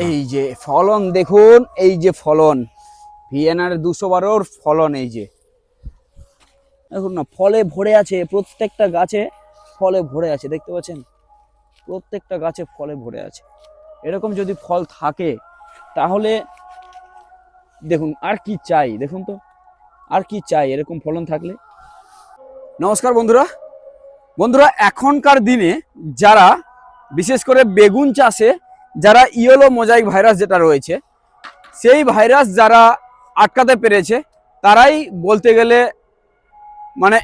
এই যে ফলন দেখুন, এই যে ফলন ভিএনআর 212 ফলন, এই যে দেখুন না, ফলে ভরে আছে, প্রত্যেকটা গাছে ফলে ভরে আছে, দেখতে পাচ্ছেন প্রত্যেকটা গাছে ফলে ভরে আছে। এরকম যদি ফল থাকে তাহলে দেখুন আর কি চাই, দেখুন তো আর কি চাই এরকম ফলন থাকলে। নমস্কার বন্ধুরা, এখনকার দিনে যারা বিশেষ করে বেগুন চাষে যারা ইয়েলো মোজাইক ভাইরাস যেটা রয়েছে সেই ভাইরাস যারা আটকাতে পেরেছে তারাই বলতে গেলে মানে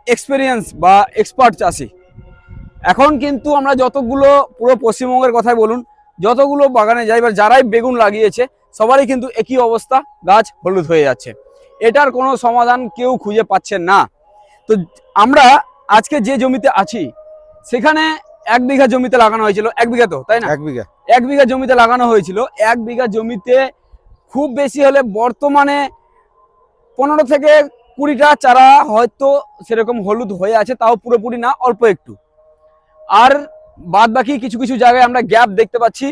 এক্সপেরিয়েন্স বা এক্সপার্ট চাষি। এখন কিন্তু আমরা যতগুলো পুরো পশ্চিমবঙ্গের কথাই বলুন, যতগুলো বাগানে যাই বা যারাই বেগুন লাগিয়েছে সবারই কিন্তু একই অবস্থা, গাছ হলুদ হয়ে যাচ্ছে। এটার কোনো সমাধান কেউ খুঁজে পাচ্ছেন না। তো আমরা আজকে যে জমিতে আছি সেখানে 1 বিঘা জমিতে লাগানো হয়েছিল, 1 বিঘা তো তাই না, 1 বিঘা জমিতে লাগানো হয়েছিল। 1 বিঘা জমিতে খুব বেশি হলে বর্তমানে 15 থেকে 20টা চারা হয়তো সেরকম হলুদ হয়ে আছে, তাও পুরোপুরি না, অল্প একটু। আর বাদ বাকি কিছু কিছু জায়গায় আমরা গ্যাপ দেখতে পাচ্ছি,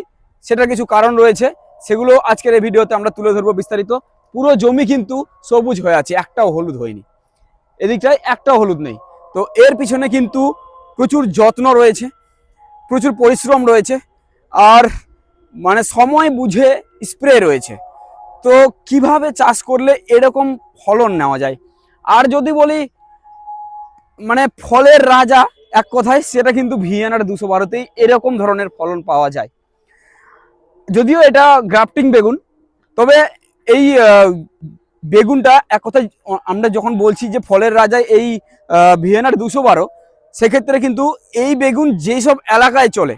সেটা কিছু কারণ রয়েছে, সেগুলো আজকের এই ভিডিওতে আমরা তুলে ধরবো বিস্তারিত। পুরো জমি কিন্তু সবুজ হয়ে আছে, একটাও হলুদ হয়নি, এদিকটায় একটাও হলুদ নেই। তো এর পিছনে কিন্তু প্রচুর যত্ন রয়েছে, প্রচুর পরিশ্রম রয়েছে, আর মানে সময় বুঝে স্প্রে রয়েছে। তো কিভাবে চাষ করলে এরকম ফলন নেওয়া যায়, আর যদি বলি মানে ফলের রাজা এক কথায়, সেটা কিন্তু ভিএনআর 212তেই এরকম ধরনের ফলন পাওয়া যায়। যদিও এটা গ্রাফটিং বেগুন, তবে এই বেগুনটা এক কথায় আমরা যখন বলছি যে ফলের রাজা এই ভিএনআর 212, সেক্ষেত্রে কিন্তু এই বেগুন যেই সব এলাকায় চলে,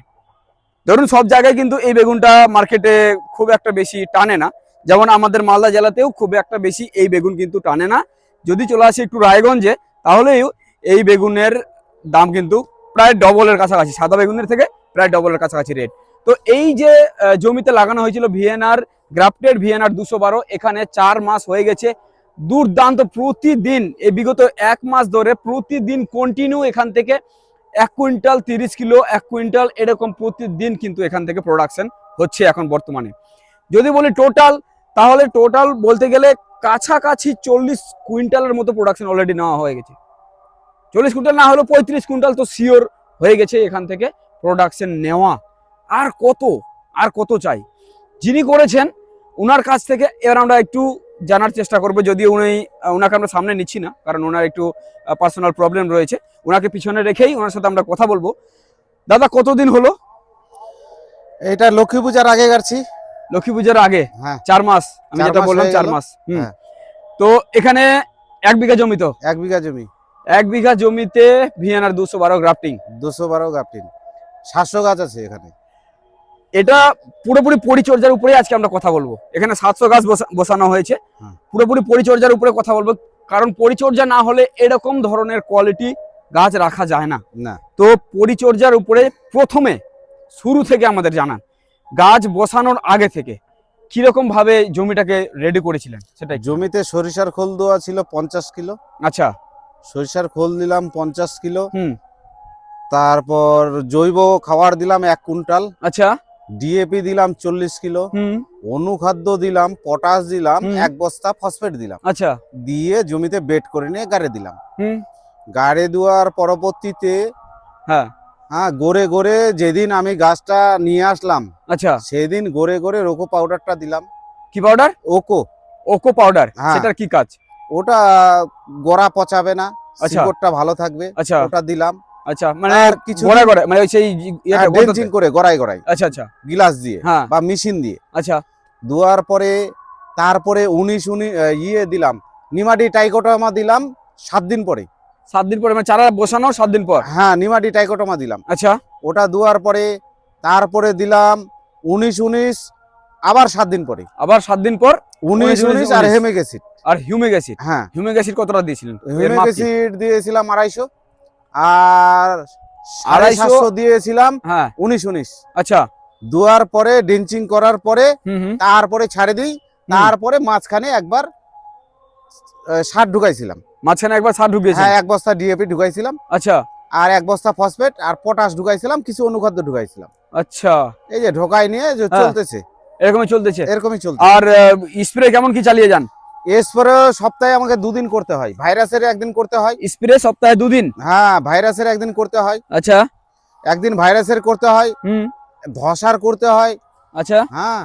ধরুন সব জায়গায় কিন্তু এই বেগুনটা মার্কেটে খুব একটা বেশি টানে না। যেমন আমাদের মালদা জেলাতেও খুব একটা বেশি এই বেগুন কিন্তু টানে না। যদি চলে আসে একটু রায়গঞ্জে, তাহলেও এই বেগুনের দাম কিন্তু প্রায় ডবলের কাছাকাছি, সাদা বেগুনের থেকে প্রায় ডবলের কাছাকাছি রেট। তো এই যে জমিতে লাগানো হয়েছিল ভিএনআর গ্রাফটেড ভিএনআর 212, এখানে 4 মাস হয়ে গেছে, দুর্দান্ত প্রতিদিন এই বিগত 1 মাস ধরে প্রতিদিন কন্টিনিউ এখান থেকে 1 কুইন্টাল 30 কিলো, 1 কুইন্টাল এরকম প্রতিদিন কিন্তু এখান থেকে প্রোডাকশন হচ্ছে এখন বর্তমানে। যদি বলি টোটাল, তাহলে টোটাল বলতে গেলে কাছাকাছি 40 কুইন্টালের মতো প্রোডাকশন অলরেডি নেওয়া হয়ে গেছে। 40 কুইন্টাল না হলেও 35 কুইন্টাল তো শিওর হয়ে গেছে এখান থেকে প্রোডাকশন নেওয়া। আর কত চাই, যিনি করেছেন ওনার কাছ থেকে এবার আমরা একটু জানার চেষ্টা করবো। যদিও ওনাকে আমরা সামনে নিচ্ছি না, কারণ ওনার একটু পার্সোনাল প্রবলেম রয়েছে, ওনাকে পিছনে রেখেই ওনার সাথে আমরা কথা বলবো। দাদা, কতদিন হলো? এটা লক্ষ্মী পূজার আগে গাড়ছি। লক্ষ্মী পূজার আগে? হ্যাঁ, 4 মাস, আমি যেটা বললাম 4 মাস। তো এখানে 1 বিঘা জমি, তো 1 বিঘা জমি, 1 বিঘা জমিতে ভিএনআর 212 গ্রাফটিং, 212 গ্রাফটিং, 700 গাছ আছে এখানে। এটা পুরোপুরি পরিচর্যার উপরে আজকে আমরা কথা বলবো। এখানে 700 গাছ বসানো হয়েছে, পুরোপুরি পরিচর্যার উপরে কথা বলবো, কারণ পরিচর্যা না হলে এরকম ধরনের কোয়ালিটি গাছ রাখা যায় না। তো পরিচর্যার উপরে প্রথমে শুরু থেকে আমাদের জানান, গাছ বসানোর আগে থেকে কিরকম ভাবে জমিটাকে রেডি করেছিলেন সেটা। জমিতে সরিষার খোল দেওয়া ছিল 50 কিলো। আচ্ছা, সরিষার খোল দিলাম 50 কিলো। তারপর জৈব খাবার দিলাম 1 কুইন্টাল। আচ্ছা, ডিএপি দিলাম 40 কিলো। অনুখাদ্য দিলাম, পটাশ দিলাম, 1 বস্তা ফসফেট দিলাম। আচ্ছা, দিয়ে জমিতে বেড করে নিয়ে গাড়ে দিলাম। গাড়ে দেওয়ার পরবর্তীতে গড়ে গড়ে যেদিন আমি গাছটা নিয়ে আসলাম, আচ্ছা, সেদিন গড়ে গড়ে রোকো পাউডারটা দিলাম। কি পাউডার? ওকো পাউডার। সেটার কি কাজ? ওটা গোড়া পচাবে না, শিকড়টা ভালো থাকবে। আচ্ছা, ওটা দিলাম। আচ্ছা, মানে কিছু গোড়া গোড়া মানে সেই ড্রেঞ্চিং করে গড়াই গড়াই, আচ্ছা আচ্ছা, গিলাস দিয়ে বা মেশিন দিয়ে। আচ্ছা, দেওয়ার পরে তারপরে 19 দিলাম, নিমাটি টাইকোটামা দিলাম 7 দিন পরে। 7 দিন পরে মানে চারা বসানো 7 দিন পর? হ্যাঁ, নিমাটি টাইকোটামা দিলাম। আচ্ছা, ওটা দেওয়ার পরে তারপরে দিলাম 19 আবার 7 দিন পরে, আবার 7 দিন পর 19 আর হিউমিক অ্যাসিড। আর হিউমিক অ্যাসিড? হ্যাঁ, হিউমিক অ্যাসিড কতটা দিয়েছিলেন? হিউমিক অ্যাসিড দিয়েছিলাম 250, আর 250 দিয়েছিলাম 19। আচ্ছা, দেওয়ার পরে ড্রেঞ্চিং করার পরে তারপরে ছাড়ে দিই। তারপরে মাঝখানে একবার সার ঢুকাইছিলাম। মাঝখানে একবার সার ঢুকিয়েছিলাম? হ্যাঁ, 1 বস্তা ডিএপি ঢুকাইছিলাম। আচ্ছা, আর 1 বস্তা ফসফেট আর পটাশ ঢুকাইছিলাম, কিছু অনুখাদ্য ঢুকাইছিলাম। আচ্ছা, এই যে ঢোকাই নিয়ে চলতেছে। এরকমই চলতেছে? এরকমই চলছে। আর স্প্রে কেমন কি চালিয়ে যান? স্প্রে সপ্তাহে আমাকে 2 দিন করতে হয়, ভাইরাসের একদিন করতে হয়। স্প্রে সপ্তাহে 2 দিন? হ্যাঁ, ভাইরাসের একদিন করতে হয়। আচ্ছা। একদিন ভাইরাসের করতে হয়, ধসার করতে হয়। আচ্ছা। হ্যাঁ,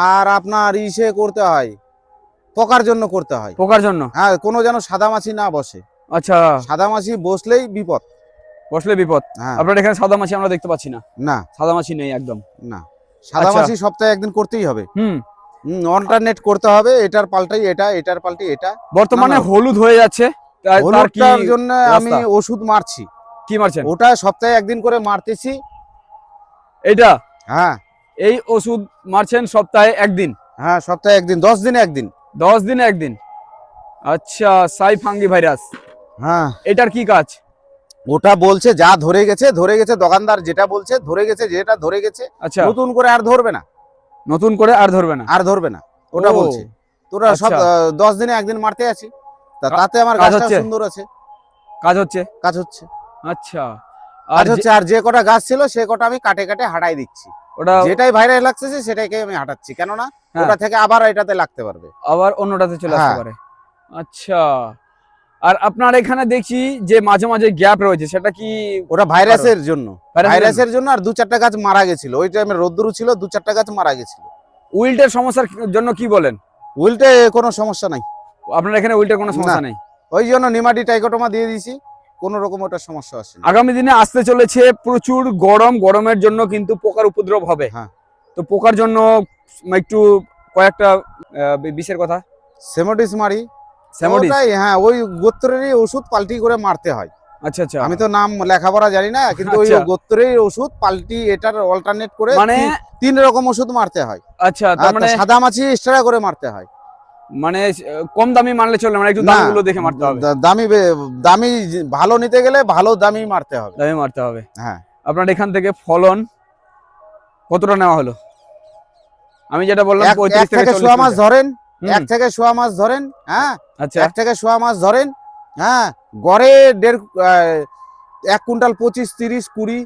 আর আপনার ইসে করতে হয়, পোকার জন্য করতে হয়। পোকার জন্য? হ্যাঁ, কোনো যেন সাদামাছি না বসে। আচ্ছা। সাদামাছি বসলেই বিপদ। বসলে বিপদ। হ্যাঁ। আপনার এখানে সাদামাছি আমরা দেখতে পাচ্ছি না। না, সাদামাছি নেই একদম। না, সাদামাছি সপ্তাহে একদিন করতেই হবে। অল্টারনেট করতে হবে, এটার পাল্টাই এটা, এটার পাল্টাই এটা। বর্তমানে হলুদ হয়ে যাচ্ছে, তার কি হলুদটার জন্য আমি ওষুধ মারছি। কি মারছেন? ওটা সপ্তাহে একদিন করে মারতেছি। এইটা? হ্যাঁ। এই ওষুধ মারছেন সপ্তাহে একদিন? হ্যাঁ, সপ্তাহে একদিন, 10 দিনে একদিন। 10 দিনে একদিন। আচ্ছা, সাই ফাঙ্গি ভাইরাস। হ্যাঁ। এটার কি কাজ? ওটা বলছে যা ধরে গেছে ধরে গেছে, দোকানদার যেটা বলছে ধরে গেছে, যেটা ধরে গেছে। আচ্ছা। নতুন করে আর ধরবে না। নতুন করে আর ধরবে না? আর ধরবে না, ওটা বলছে। তোরা সব 10 দিনে একদিন মারতে আছি, তাতে আমার গাছটা সুন্দর আছে। কাজ হচ্ছে? কাজ হচ্ছে। আচ্ছা। আর হচ্ছে, আর যে কটা গাছ ছিল সে কটা আমি কাটে কাটে হাঁটাই দিচ্ছি। ওটা যেটাই ভাইরাস লাগছে সেটাকে আমি হাঁটাচ্ছি, কেননা ওটা থেকে আবার এটাতে লাগতে পারবে, আবার অন্যটাতে চলে আসতে পারে। আচ্ছা। আর আপনার এখানে দেখছি যে মাঝে মাঝে গ্যাপ রয়েছে, সেটা কি? ওটা ভাইরাসের জন্য। ভাইরাসের জন্য। আর 2-4টা গাছ মারা গেছিল ওই টাইমে, রোদ্দুর ছিল, 2-4টা গাছ মারা গেছিল। উইল্টের সমস্যার জন্য কি বলেন? উইল্টে কোনো সমস্যা নাই। আপনার এখানে উইল্টের কোনো সমস্যা নেই? ওই জন্য নিমাটি টাইকোটোমা দিয়ে দিয়েছি, কোনো রকম ওটা সমস্যা আসে না। আগামী দিনে আসতে চলেছে প্রচুর গরম, গরমের জন্য কিন্তু পোকার উপদ্রব হবে। হ্যাঁ। তো পোকার জন্য একটু কয়েকটা বিষের কথা। সেমোডিস মারি। সেমোডিস? হ্যাঁ, ওই গোত্রেরই ওষুধ পাল্টি করে মারতে হয়। আচ্ছা আচ্ছা। আমি তো নাম লেখাপড়া জানি না, কিন্তু ওই গোত্রের ওষুধ পাল্টি এটার অল্টারনেট করে মানে 3 রকম ওষুধ মারতে হয়। আচ্ছা, তার মানে সাদামাছি এক্সট্রা করে মারতে হয়। মানে কম দামি মারলে চলে না, একটু দামিগুলো দেখে মারতে হবে। দামি ভালো নিতে গেলে ভালো দামি মারতে হবে। দামি মারতে হবে। হ্যাঁ। আপনার এখান থেকে ফলন কতটা নেওয়া হলো? আমি যেটা বললাম 35 থেকে 40 মাস ধরেন, 1 থেকে 1.5 মাস ধরেন। হ্যাঁ। আচ্ছা, 1 থেকে 1.5 মাস ধরেন। হ্যাঁ, গড়ে 1 কুইন্টাল 25, 30, 20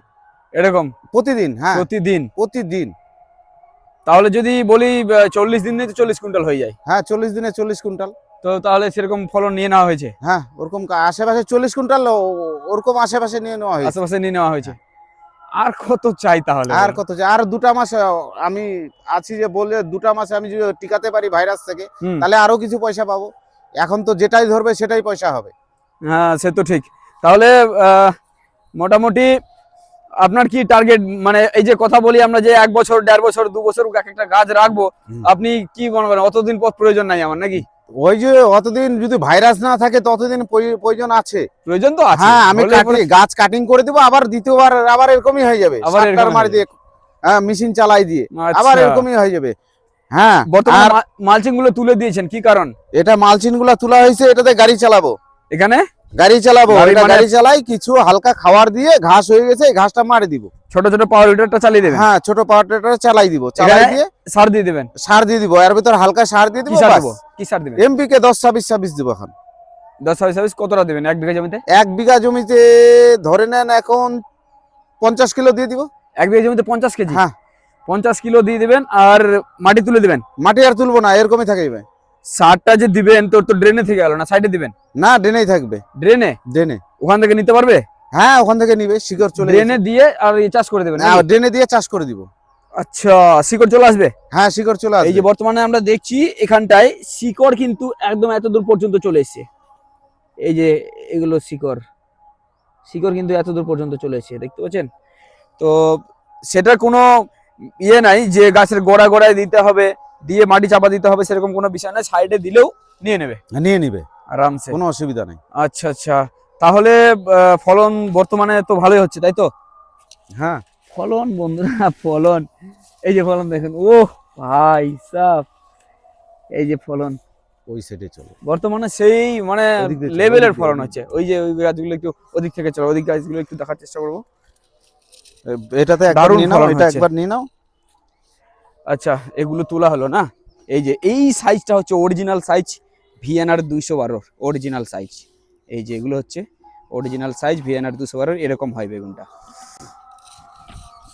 এরকম প্রতিদিন। হ্যাঁ, প্রতিদিন। তাহলে যদি বলি 40 দিনে তো 40 কুইন্টাল হয়ে যায়। হ্যাঁ, 40 দিনে 40 কুইন্টাল। তো তাহলে সেরকম ফলন নিয়ে নেওয়া হয়েছে? হ্যাঁ, ওরকম আশেপাশে 40 কুইন্টাল ওরকম আশেপাশে নিয়ে নেওয়া হয়েছে। আশেপাশে নিয়ে নেওয়া হয়েছে। আর কত চাই তাহলে? আর কত চাই? আর 2টা মাস আমি আছি যে বলে 2টা মাসে আমি যদি টিকাতে পারি ভাইরাস থেকে, তাহলে আরো কিছু পয়সা পাবো। এখন তো যেটাই ধরবে সেটাই পয়সা হবে। হ্যাঁ, সে তো ঠিক। তাহলে মোটামুটি আপনার কি টার্গেট, মানে এই যে কথা বলি আমরা যে 1 বছর, 1.5 বছর, 2 বছর একটা গাছ রাখবো, আপনি কি মনে করেন অতদিন পর প্রয়োজন নাই আমার নাকি? ওই যে অতদিন যদি ভাইরাস না থাকে ততদিন প্রয়োজন আছে। প্রয়োজন তো আছে। হ্যাঁ, আমি গাছ কাটিং করে দেবো, আবার দ্বিতীয়বার আবার এরকমই হয়ে যাবে। মারি দিয়ে, হ্যাঁ, মেশিন চালাই দিয়ে আবার এরকমই হয়ে যাবে। হ্যাঁ। বর্তমানে মালচিং গুলো তুলে দিয়েছেন, কি কারণ? এটা মালচিং গুলো তোলা হয়েছে, এটাতে গাড়ি চালাবো। এখানে গাড়ি চালাবো, গাড়ি চালাই, কিছু হালকা খাবার দিয়ে ঘাস হয়ে গেছে, ঘাসটা মারি দিব। ছোট ছোট পাওয়ার উইডারটা চালিয়ে দেবেন? হ্যাঁ, ছোট পাওয়ার উইডারটা চালাই দিব, চালাই দিয়ে সার দিয়ে দিবেন। সার দিয়ে দিব, এর ভিতর হালকা সার দিয়ে দিব। কি সার দিবেন? এমপিকে 10-26-26 দিব। এখন 10-26 কতটা দিবেন 1 বিঘা জমিতে? 1 বিঘা জমিতে ধরে নেন এখন 50 কিলো দিয়ে দিব। 1 বিঘা জমিতে 50 কেজি? হ্যাঁ, 50 কিলো দিয়ে দিবেন। আর মাটি তুলে দিবেন? মাটি আর তুলবো না, এরকমই থাকবে। সারটা যে দিবেন তো ড্রেনে থেকে গেল না, সাইডে দিবেন? না, ড্রেনেই থাকবে। ড্রেনে ওখান থেকে নিতে পারবে? হ্যাঁ, ওখান থেকে নিবে, শিকড় চলে ড্রেনে দিয়ে আর চাষ করে দিবেন? হ্যাঁ, ড্রেনে দিয়ে চাষ করে দিব। আচ্ছা, শিকড় চলে আসবে? হ্যাঁ, শিকড় চলে আসবে। এই যে বর্তমানে আমরা দেখছি এখানটায় শিকড় কিন্তু একদম এত দূর পর্যন্ত চলে এসেছে। এই যে এগুলো শিকড় কিন্তু এত দূর পর্যন্ত চলে এসেছে, দেখতে পাচ্ছেন? তো সেটা কোনো ইয়ে নাই যে গাছের গোড়ায় দিতে হবে, দিয়ে মাটি চাপা দিতে হবে, সেরকম কোনো বিষয় না। সাইডে দিলেও নিয়ে নেবে আরামসে, কোনো অসুবিধা নেই। আচ্ছা আচ্ছা, তাহলে ফলন বর্তমানে তো ভালোই হচ্ছে, তাই তো? হ্যাঁ, ফলন বন্ধুরা, ফলন এই যে ফলন দেখেন, ও ভাই সাহ, এই যে ফলন ওই সাইডে চলো, বর্তমানে সেই মানে লেভেলের ফলন হচ্ছে। ওই যে ওই গাছগুলো একটু ওদিক থেকে চলো, ওদিক গাছগুলো একটু দেখার চেষ্টা করবো। এটাতে একবার নিয়ে নাও, এটা একবার নিয়ে নাও। আচ্ছা, এগুলো তোলা হলো না? এই যে এই সাইজটা হচ্ছে original size VNR 212 original size. এই যে এগুলো হচ্ছে অরিজিনাল সাইজ ভিএনআর 212, এরকম হয় বেগুনটা।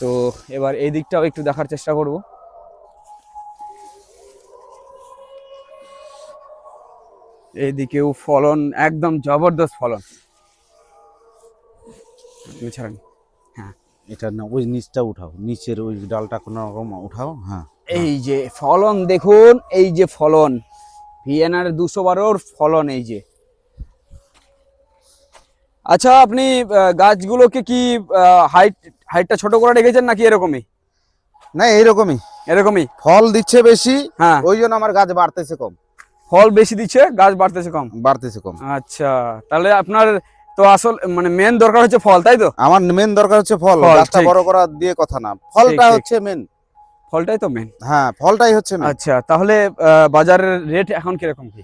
তো এবার এই দিকটাও একটু দেখার চেষ্টা করব। এইদিকেও ফলন একদম জবরদস্ত ফলন। তুমি ছাড়েন। হ্যাঁ, এটা না ওই নিচটা উঠাও, নিচের ওই ডালটা কোনো রকম উঠাও। হ্যাঁ, এই যে ফলন দেখুন, এই যে ফলন ভিএনআর 212 ফলন এই যে। আচ্ছা, আপনি গাছগুলোকে কি হাইটটা ছোট করে রেখেছেন নাকি এরকমই? না এইরকমই এরকমই ফল দিচ্ছে বেশি, হ্যাঁ, ওই জন্য আমার গাছ বাড়তেছে কম। ফল বেশি দিচ্ছে, গাছ বাড়তেছে কম। বাড়তেছে কম। আচ্ছা, তাহলে আপনার তো আসল মানে মেন দরকার হচ্ছে ফল, তাই তো? আমার মেন দরকার হচ্ছে ফল, গাছটা বড় করা দিয়ে কথা না, ফলটা হচ্ছে মেন। ফলটাই তো মেন। হ্যাঁ, ফলটাই হচ্ছে মেন। আচ্ছা, তাহলে বাজারের রেট এখন কিরকম কি?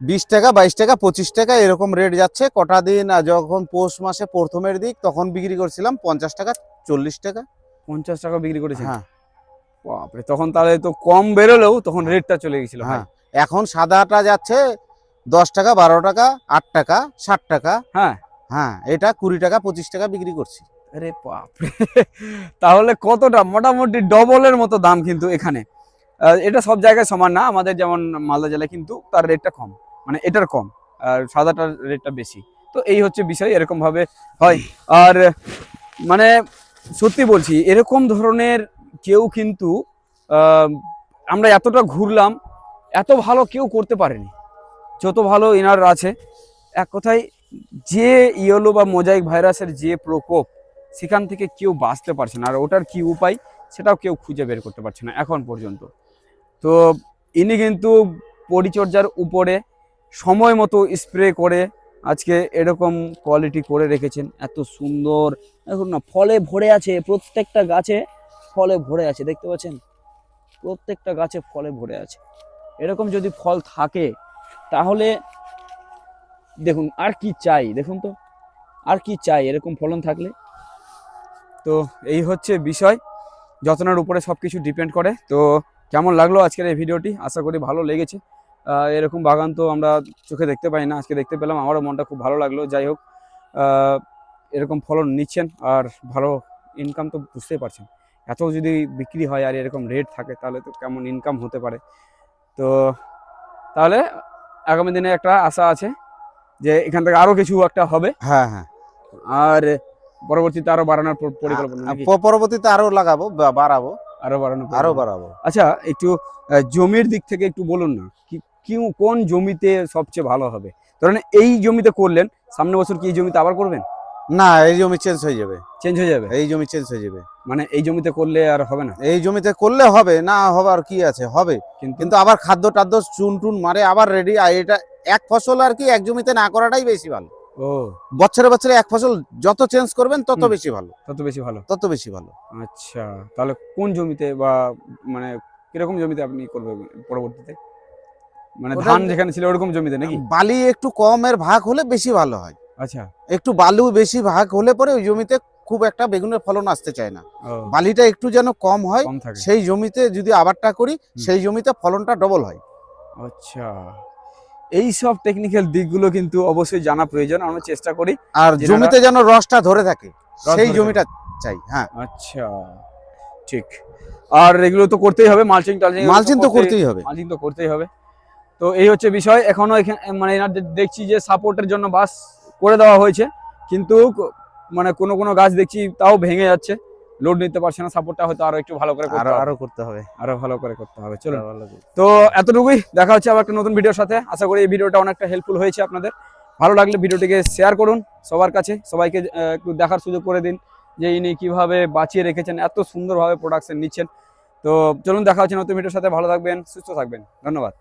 20 টাকা, 22 টাকা, 25 টাকা এরকম রেট যাচ্ছে। কটা দিন যখন পৌষ মাসে প্রথমের দিক তখন বিক্রি করছিলাম 50 টাকা, 40 টাকা। 50 টাকা বিক্রি করেছেন? হ্যাঁ। বাপরে, তখন তাহলে তো কম বেরোলেও তখন রেটটা চলে গেছিল। হ্যাঁ, এখন সাদাটা যাচ্ছে 10 টাকা, 12 টাকা, 8 টাকা, 60 টাকা। হ্যাঁ হ্যাঁ, এটা 20 টাকা, 25 টাকা বিক্রি করছি। আরে বাপরে, তাহলে কতটা, মোটামুটি ডবলের মতো দাম কিন্তু এখানে। এটা সব জায়গায় সমান না, আমাদের যেমন মালদা জেলায় কিন্তু তার রেটটা কম, মানে এটার কম আর সাদাটার রেটটা বেশি। তো এই হচ্ছে বিষয়, এরকম ভাবে হয়। আর মানে সত্যি বলছি, এরকম ধরনের কেউ কিন্তু আমরা এতটা ঘুরলাম, এত ভালো কেউ করতে পারেনি যত ভালো এনার আছে। এক কথায়, যে ইয়েলো বা মোজাইক ভাইরাসের যে প্রকোপ, সেখান থেকে কেউ বাঁচতে পারছে না, আর ওটার কি উপায় সেটাও কেউ খুঁজে বের করতে পারছে না এখন পর্যন্ত। তো ইনি কিন্তু পরিচর্যার উপরে সময় মতো স্প্রে করে আজকে এরকম কোয়ালিটি করে রেখেছেন, এত সুন্দর। দেখুন না, ফলে ভরে আছে, প্রত্যেকটা গাছে ফলে ভরে আছে, দেখতে পাচ্ছেন? প্রত্যেকটা গাছে ফলে ভরে আছে। এরকম যদি ফল থাকে তাহলে দেখুন আর কি চাই, দেখুন তো আর কি চাই এরকম ফলন থাকলে। তো এই হচ্ছে বিষয়, যত্নের উপরে সব কিছু ডিপেন্ড করে। তো কেমন লাগলো আজকের এই ভিডিওটি? আশা করি ভালো লেগেছে। এরকম বাগান তো আমরা চোখে দেখতে পাই না, আজকে দেখতে পেলাম, আমারও মনটা খুব ভালো লাগলো। যাই হোক, এরকম ফলন নিচ্ছেন আর ভালো ইনকাম তো বুঝতেই পারছেন, এত যদি বিক্রি হয় আর এরকম রেট থাকে তাহলে তো কেমন ইনকাম হতে পারে। তো তাহলে আগামী দিনে একটা আশা আছে যে এখান থেকে আরো কিছু একটা হবে। হ্যাঁ, হ্যাঁ, আর পরবর্তীতে আরো বাড়ানোর পরিকল্পনা নাকি? পরবর্তীতে আরো লাগাবো, বাড়াবো, আরো বাড়ানোর আরো পরিকল্পনা। বাড়াবো। আচ্ছা, একটু জমির দিক থেকে একটু বলুন না, কি কোন জমিতে সবচেয়ে ভালো হবে? ধরেন এই জমিতে করলেন, সামনের বছর কি এই জমিতে আবার করবেন? না, এই জমি চেঞ্জ হয়ে যাবে। চেঞ্জ হয়ে যাবে? এই জমি চেঞ্জ হয়ে যাবে। মানে এই জমিতে করলে আর হবে না? এই জমিতে করলে হবে না, হবার কি আছে, হবে, কিন্তু আবার খাদ্য টাদ্য চুন টুন মারে আবার রেডি। আর এটা এক ফসল আর কি, এক জমিতে না করাটাই বেশি ভালো। ও, বছরে বছরে এক ফসল যত চেঞ্জ করবেন তত বেশি ভালো, তত বেশি ভালো, তত বেশি ভালো। আচ্ছা, তাহলে কোন জমিতে বা মানে কিরকম জমিতে আপনি করবেন পরবর্তীতে? মানে ধান যেখানে ছিল ওরকম জমিতে নাকি? বালি একটু কমের ভাগ হলে বেশি ভালো হয়। আচ্ছা, একটু বালু বেশি ভাগ হলে পরে ওই জমিতে খুব একটা বেগুনের ফলন আসতে চায় না। বালিটা একটু যেন কম হয়, সেই জমিতে যদি আবারটা করি সেই জমিতে ফলনটা ডবল হয়। আচ্ছা, এই সব টেকনিক্যাল দিকগুলো কিন্তু অবশ্যই জানা প্রয়োজন, আমরা চেষ্টা করি। আর জমিতে যেন রসটা ধরে থাকে সেই জমিটা চাই। হ্যাঁ, আচ্ছা, ঠিক। আর এগুলো তো করতেই হবে, মালচিং টালচিং, মালচিং তো করতেই হবে, মালচিং তো করতেই হবে। তো এই হচ্ছে বিষয়। এখনো এখানে মানে এনাদের দেখছি যে সাপোর্টের জন্য বাস করে দেওয়া হয়েছে, কিন্তু মানে কোনো গাছ দেখছি তাও ভেঙে যাচ্ছে, লোড নিতে পারছে না। সাপোর্টটা হয়তো আরো একটু ভালো করে করতে হবে, আরো ভালো করে করতে হবে। চলো, তো এতটুকুই, দেখা হচ্ছে আবার একটা নতুন ভিডিওর সাথে। আশা করি এই ভিডিওটা অনেকটা হেল্পফুল হয়েছে আপনাদের। ভালো লাগলে ভিডিওটিকে শেয়ার করুন সবার কাছে, সবাইকে একটু দেখার সুযোগ করে দিন যে ইনি কিভাবে বাঁচিয়ে রেখেছেন, এত সুন্দরভাবে প্রোডাকশন নিচ্ছেন। তো চলুন, দেখা হচ্ছে নতুন ভিডিওর সাথে। ভালো থাকবেন, সুস্থ থাকবেন, ধন্যবাদ।